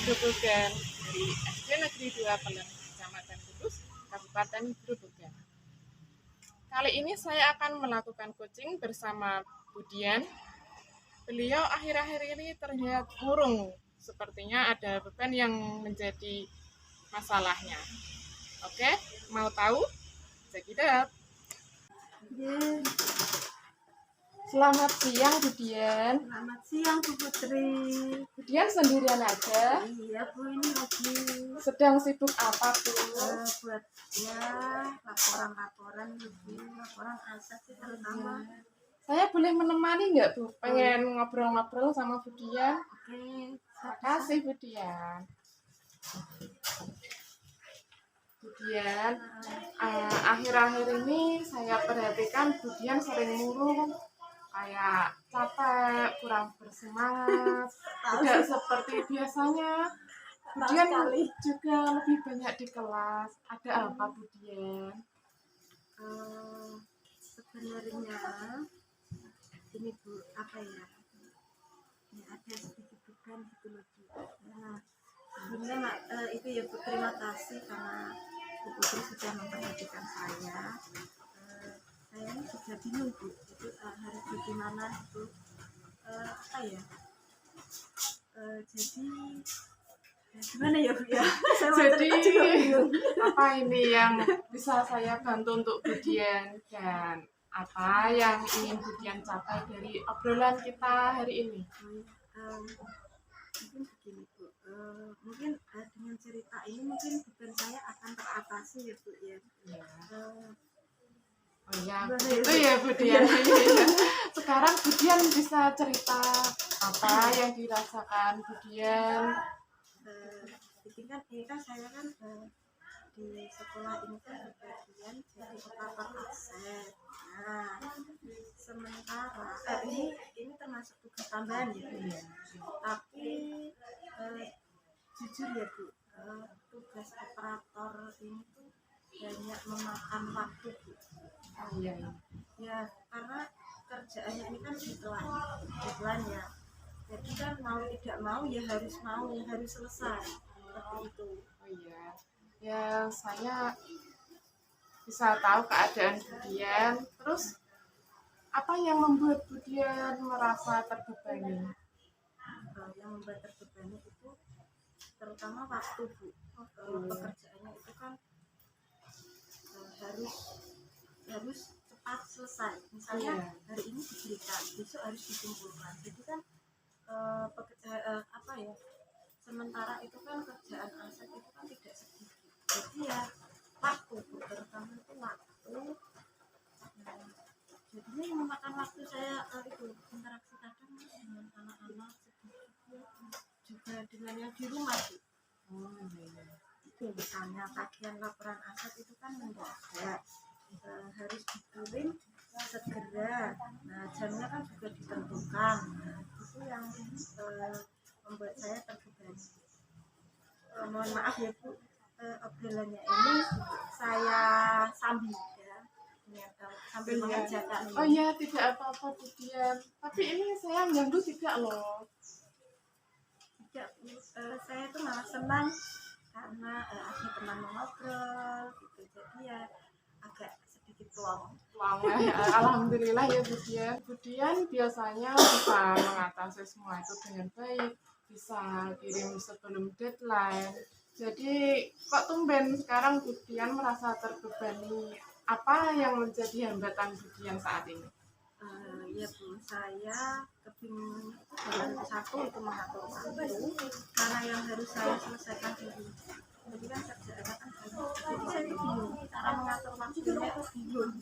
Grobogan dari SD Negeri 2 Pelem, Kecamatan Kudus, Kabupaten Grobogan. Kali ini saya akan melakukan coaching bersama Budian. Beliau akhir-akhir ini terlihat murung, sepertinya ada beban yang menjadi masalahnya. Oke, mau tahu? Check it out. Selamat siang, Budian. Selamat siang, Bu Putri. Budian sendirian aja? Iya, Bu, ini lagi Sedang sibuk apa, Bu? buat laporan laporan aset sih terutama. Saya boleh menemani nggak, Bu? Pengen ngobrol-ngobrol sama Budian. Oke, Makasih, Budian. Budian, akhir-akhir ini saya perhatikan Budian sering murung, kayak capek, kurang bersemangat, tidak seperti biasanya. Budian juga lebih banyak di kelas. Ada apa, Budian? sebenarnya ini Bu, apa ya? Ya ada sedikit beban gitu loh, Bu. Nah, sebenarnya itu ya Bu, terima kasih karena Bu Putri sudah memperhatikan saya. Saya ini juga bingung Bu, itu harus bagaimana itu apa ya? Jadi gimana ya Bu ya? Jadi apa ini yang bisa saya bantu untuk Budian dan apa yang ingin Budian capai dari obrolan kita hari ini? Mungkin begini Bu, mungkin dengan cerita ini mungkin beban saya akan teratasi ya Bu ya. Oh ya, itu ya Budian. Sekarang Budian bisa cerita apa yang dirasakan Budian? Ini kan saya kan di sekolah ini kan bagian jadi operator aset. Nah, sementara ini termasuk tugas tambahan ya. Tapi jujur ya Bu, tugas operator ini tuh banyak memakan waktu Bu. Iya. Ya karena kerjaannya ini kan deadline ya. Jadi kan mau tidak mau ya harus selesai seperti itu. Oh iya. Ya saya bisa tahu keadaan Budian. Terus apa yang membuat Budian merasa terbebani? Yang membuat terbebani itu terutama waktu Bu. Pekerjaannya itu kan harus cepat selesai. Misalnya hari ini diberikan, besok harus dikumpulkan. Jadi kan sementara itu kan kerjaan aset itu kan tidak sedikit. Jadi ya waktu Bu, terutama itu waktu. Jadinya yang memakan waktu saya itu interaksi kadang dengan anak-anak sedikit juga dengan yang di rumah Bu. Itu misalnya tagihan laporan aset itu kan mendadak, harus dikirim segera. Nah jamnya kan juga ditentukan. Itu yang membuat saya terbebani. Mohon maaf ya Bu, obrolannya ini saya sambil sambil mengerjakan. Oh iya, tidak apa-apa Budian. Tapi ini saya ganggu tidak loh. Tidak, saya tuh malah senang karena ada teman mengobrol gitu. Jadi ya agak sedikit plong. Alhamdulillah ya Budian. Budian biasanya bisa mengatasi semua itu dengan baik, bisa kirim sebelum deadline. Jadi kok tumben sekarang Budian merasa terbebani? Apa yang menjadi hambatan Budian saat ini? Ya Bu, saya kebingungan satu itu mengatur waktu karena yang harus saya selesaikan dulu. Jadi kan kerjaannya kan banyak. Jadi saya bingung cara mengatur waktunya itu bingung.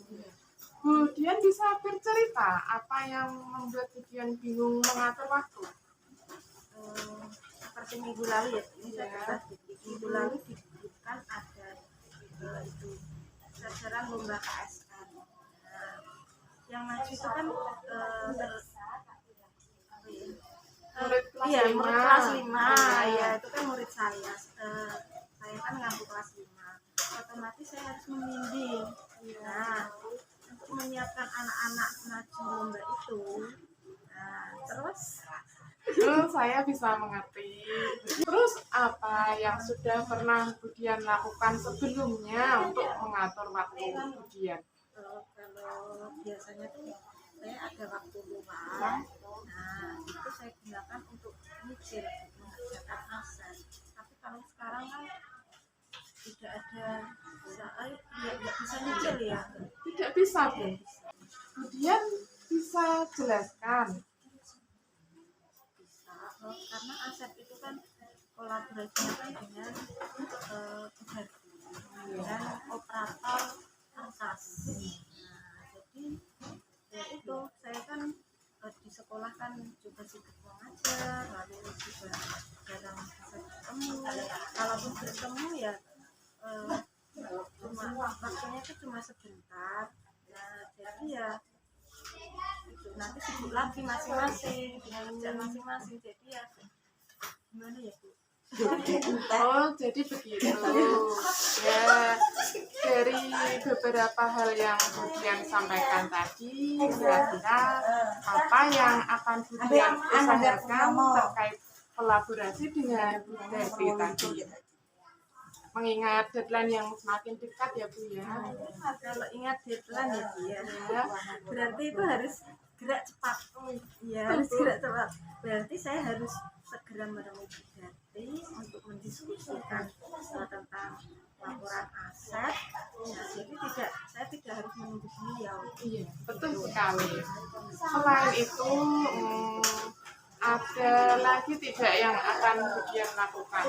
Budian bisa bercerita apa yang membuat Budian bingung mengatur waktu? Seperti minggu lalu ya, ini saya bahas minggu lalu diberikan ada itu sasaran lomba KSN. Yang maju itu kan Murid murid kelas 5 ya, itu kan murid saya. Saya kan ngambil kelas 5, otomatis saya harus membimbing. Nah, untuk menyiapkan anak-anak maju lomba itu, nah terus saya bisa mengerti. Terus yang sudah pernah Budian lakukan sebelumnya untuk mengatur waktu Budian? Kalau biasanya tuh saya ada waktu luang, nah itu saya gunakan untuk nyicil, mengerjakan aset. Tapi kalau sekarang kan tidak ada, saya nggak bisa nyicil ya. Tidak bisa, Bu. Budian bisa jelaskan. Bisa, karena aset itu kan kolaborasinya kan dengan Budarti dan operator angkas. Nah, jadi ya itu saya kan di sekolah kan juga sibuk mengajar, lalu juga jarang bisa bertemu. Kalaupun bertemu ya cuma waktunya itu cuma sebentar. Nah, jadi ya itu nanti sibuk lagi masing-masing dengan kerjaan masing-masing. Jadi ya gimana ya Bu? Oh, jadi begitu. Ya, dari beberapa hal yang Budian sampaikan tadi, kira-kira apa yang akan Budian usahakan terkait kolaborasi dengan Budarti tadi? Mengingat deadline yang semakin dekat ya Bu ya. Kalau ingat deadline ya Bu ya, berarti itu harus gerak cepat. Ya, harus gerak cepat. Berarti saya harus segera menemui Budarti untuk mendiskusikan tentang laporan aset. Nah, jadi saya tidak harus menunggu beliau. Iya, betul sekali. Selain itu, ada lagi tidak yang akan Budian lakukan?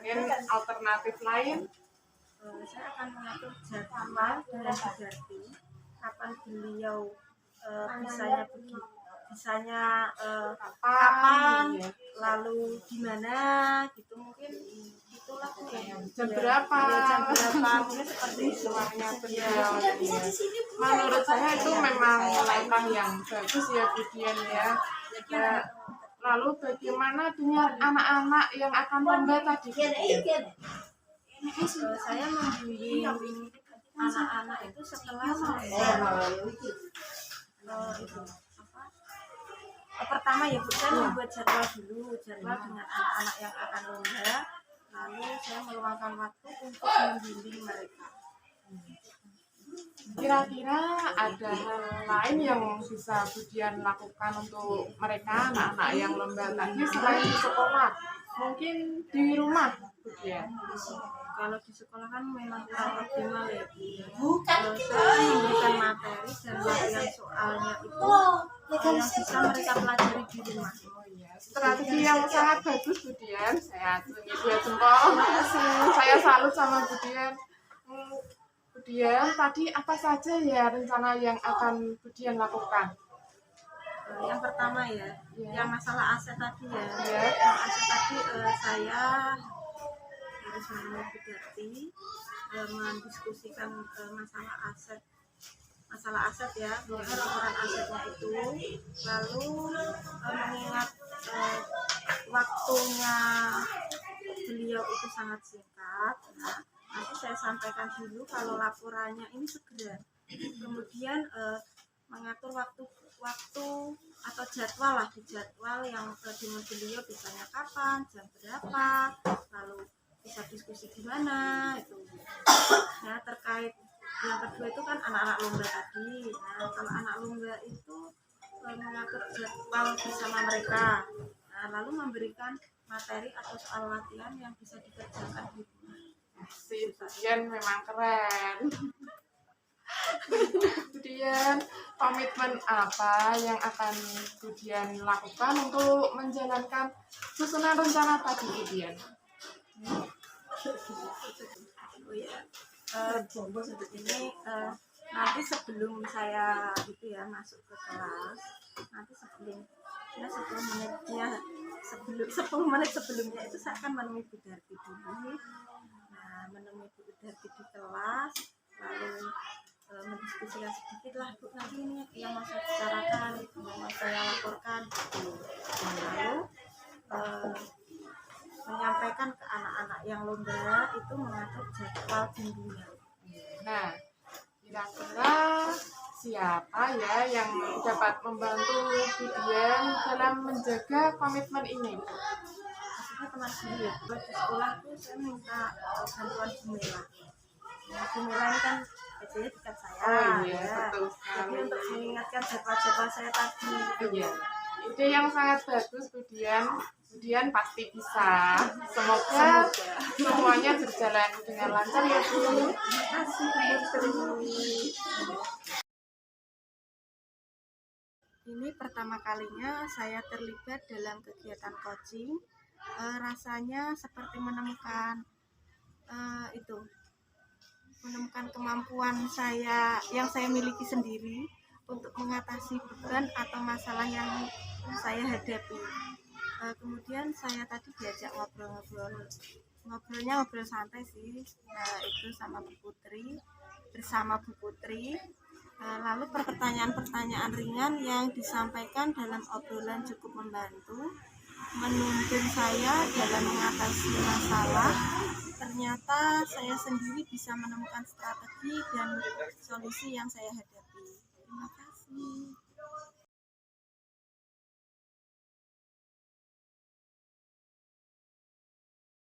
Mungkin alternatif lain? Saya akan mengatur jadwal dengan Budarti kapan beliau bisanya kapan, Ya. lalu di mana gitu, mungkin itulah Jam berapa? jam berapa mungkin seperti itu. Semuanya beliau. Ya. Menurut saya itu memang langkah yang bagus ya Budian ya. Ya. Lalu bagaimana dengan anak-anak yang akan lomba tadi? Saya membimbing anak-anak itu setelah selesai itu pertama ya Bu, saya membuat jadwal dulu, jadwal dengan anak-anak yang akan lomba, lalu saya meluangkan waktu untuk membimbing mereka. Kira-kira ada hal lain yang bisa Budian lakukan untuk mereka anak-anak yang lomba tadi selain di sekolah? Mungkin di rumah Budian. Kalau di sekolah kan memang kurang optimal ya Bu. Kalau saya memberikan materi dan latihan soalnya itu yang bisa mereka pelajari di rumah. Oh iya, strategi yang sangat bagus Budian. Saya acungi 2 jempol. Saya salut sama Budian. Budian, tadi apa saja ya rencana yang akan Budian lakukan? Yang pertama ya, yang masalah aset tadi ya. Ya. Yang aset tadi saya harus menemui Budarti, mendiskusikan masalah aset ya, laporan asetnya itu, lalu mengingat waktunya beliau itu sangat singkat. Nah, nanti saya sampaikan dulu kalau laporannya ini segera, kemudian mengatur waktu atau jadwal lah, di jadwal yang dengan beliau bisanya kapan, jam berapa, lalu bisa diskusi di mana itu. Nah, terkait yang kedua itu kan anak-anak lomba tadi. Nah, kalau anak lomba itu mengatur jadwal bersama mereka, nah, lalu memberikan materi atau soal latihan yang bisa dikerjakan di rumah. Si Budian memang keren. Kemudian komitmen apa yang akan Budian lakukan untuk menjalankan susunan rencana tadi Budian? Oh ya, ini nanti sebelum saya itu ya masuk ke kelas, nanti sebelum 10 menit sebelumnya itu saya akan menemui Budarti dulu. Nah, menemui Budarti di kelas, lalu mendiskusikan sedikit lah Bu, nanti ini yang mau saya bicarakan, yang mau saya laporkan gitu. Lalu menyampaikan ke anak-anak yang lomba itu mengatur jadwal bimbingan. Nah, kira-kira siapa ya yang dapat membantu Budian dalam menjaga komitmen ini? Maksudnya teman sendiri. Di sekolah tuh saya minta bantuan Gumela. Nah, Gumela ini kan biasanya dekat saya. Oh iya, Ya. betul Jadi sekali. untuk mengingatkan jadwal-jadwal saya tadi. Iya, ide yang sangat bagus, Budian. Budian pasti bisa. Semoga semuanya berjalan dengan lancar ya, Bu. Terima kasih, Bu. Ini pertama kalinya saya terlibat dalam kegiatan coaching. Rasanya seperti menemukan menemukan kemampuan saya yang saya miliki sendiri untuk mengatasi beban atau masalah yang saya hadapi. Kemudian saya tadi diajak ngobrolnya ngobrol santai sih, itu bersama Bu Putri. Lalu pertanyaan-pertanyaan ringan yang disampaikan dalam obrolan cukup membantu, menuntun saya dalam mengatasi masalah. Ternyata saya sendiri bisa menemukan strategi dan solusi yang saya hadapi. Terima kasih.